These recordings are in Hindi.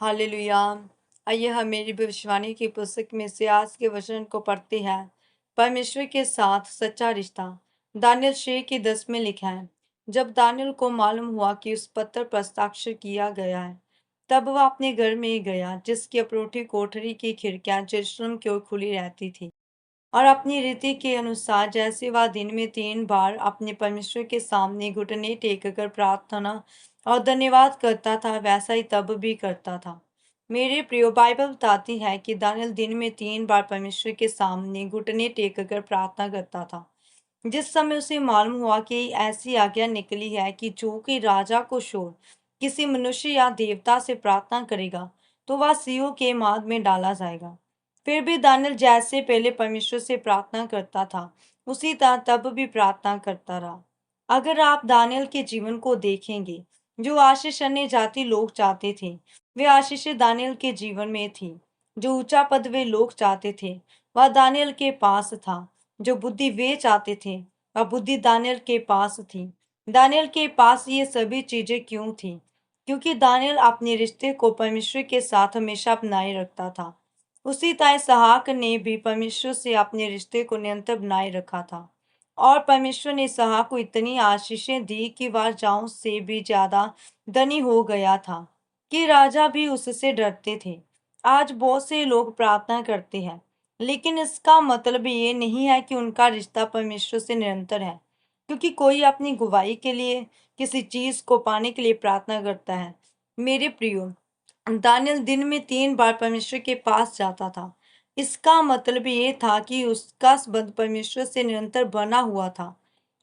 हालेलुया। आइए हम मेरी भविष्यवाणी की पुस्तक में से आज के वचन को पढ़ते हैं। परमेश्वर के साथ सच्चा रिश्ता। दानियल 6 की 10 में लिखा है, जब दानियल को मालूम हुआ कि उस पत्र पर हस्ताक्षर किया गया है, तब वह अपने घर में गया, जिसकी अपरोठी कोठरी की खिड़कियां यरूशलेम की ओर खुली रहती थी। और अपनी रीति के अनुसार जैसे वह दिन में 3 बार अपने परमेश्वर के सामने घुटने टेक कर प्रार्थना और धन्यवाद करता था, वैसा ही तब भी करता था। मेरे प्रियो, बाइबल बताती है कि दानियल दिन में 3 बार परमेश्वर के सामने घुटने टेक कर प्रार्थना करता था। जिस समय उसे मालूम हुआ कि ऐसी आज्ञा निकली है कि जो कि राजा को छोड़ किसी मनुष्य या देवता से प्रार्थना करेगा, तो वह सिंहों के माद में डाला जाएगा। फिर भी दानियल जैसे पहले परमेश्वर से प्रार्थना करता था, उसी तरह तब भी प्रार्थना करता रहा। अगर आप दानियल के जीवन को देखेंगे, जो आशीष अन्य जाति लोग चाहते थे, वे आशीषें दानियल के जीवन में थी। जो ऊंचा पद वे लोग चाहते थे, वह दानियल के पास था। जो बुद्धि वे चाहते थे, वह बुद्धि दानियल के पास थी। दानियल के पास ये सभी चीजें क्यों थी? क्योंकि दानियल अपने रिश्ते को परमेश्वर के साथ हमेशा बनाए रखता था। उसी तरह इसहाक ने भी परमेश्वर से अपने रिश्ते को निरंतर बनाए रखा था। और परमेश्वर ने इसहाक को इतनी आशीषें दी कि वह राजाओं से भी ज्यादा धनी हो गया था, कि राजा भी उससे डरते थे। आज बहुत से लोग प्रार्थना करते हैं, लेकिन इसका मतलब ये नहीं है कि उनका रिश्ता परमेश्वर से निरंतर है। क्योंकि कोई अपनी गवाही के लिए, किसी चीज को पाने के लिए प्रार्थना करता है। मेरे प्रियो, दानियल दिन में 3 बार परमेश्वर के पास जाता था। इसका मतलब ये था कि उसका संबंध परमेश्वर से निरंतर बना हुआ था।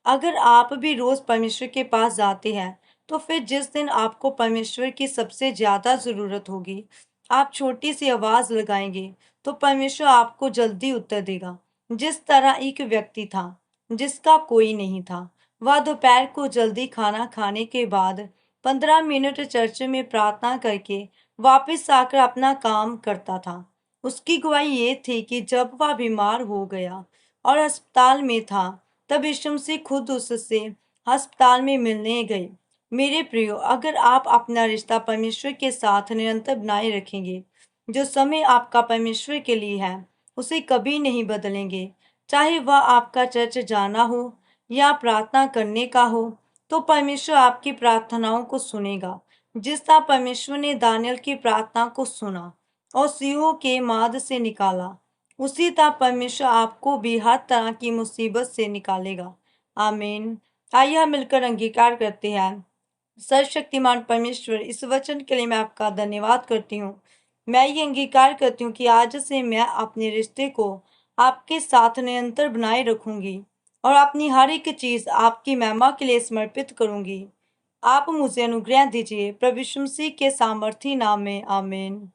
अगर आप भी रोज परमेश्वर के पास जाते हैं, तो फिर जिस दिन आपको परमेश्वर की सबसे ज्यादा जरूरत होगी, आप छोटी सी आवाज लगाएंगे, तो परमेश्वर आपको जल्दी उत्तर देगा। जिस तरह एक व्यक्ति था जिसका कोई नहीं था, वह दोपहर को जल्दी खाना खाने के बाद 15 मिनट चर्च में प्रार्थना करके वापस आकर अपना काम करता था। उसकी गवाही ये थी कि जब वह बीमार हो गया और अस्पताल में था, तब यीशु मसीह खुद उससे अस्पताल में मिलने गए। मेरे प्रियो, अगर आप अपना रिश्ता परमेश्वर के साथ निरंतर बनाए रखेंगे, जो समय आपका परमेश्वर के लिए है, उसे कभी नहीं बदलेंगे। चाहे वह आपका चर्च जाना हो या प्रार्थना करने का हो, तो परमेश्वर आपकी प्रार्थनाओं को सुनेगा। जिस तरह परमेश्वर ने दानियल की प्रार्थना को सुना और सिंहों के माद से निकाला, उसी तरह परमेश्वर आपको भी हर तरह की मुसीबत से निकालेगा। आमीन। आइए हम मिलकर अंगीकार करते हैं। सर्वशक्तिमान परमेश्वर, इस वचन के लिए मैं आपका धन्यवाद करती हूँ। मैं ये अंगीकार करती हूँ कि आज से मैं अपने रिश्ते को आपके साथ निरंतर बनाए रखूंगी और अपनी हर एक चीज आपकी महिमा के लिए समर्पित करूंगी। आप मुझे अनुग्रह दीजिए, प्रभु यीशु मसीह के सामर्थी नाम में। आमीन।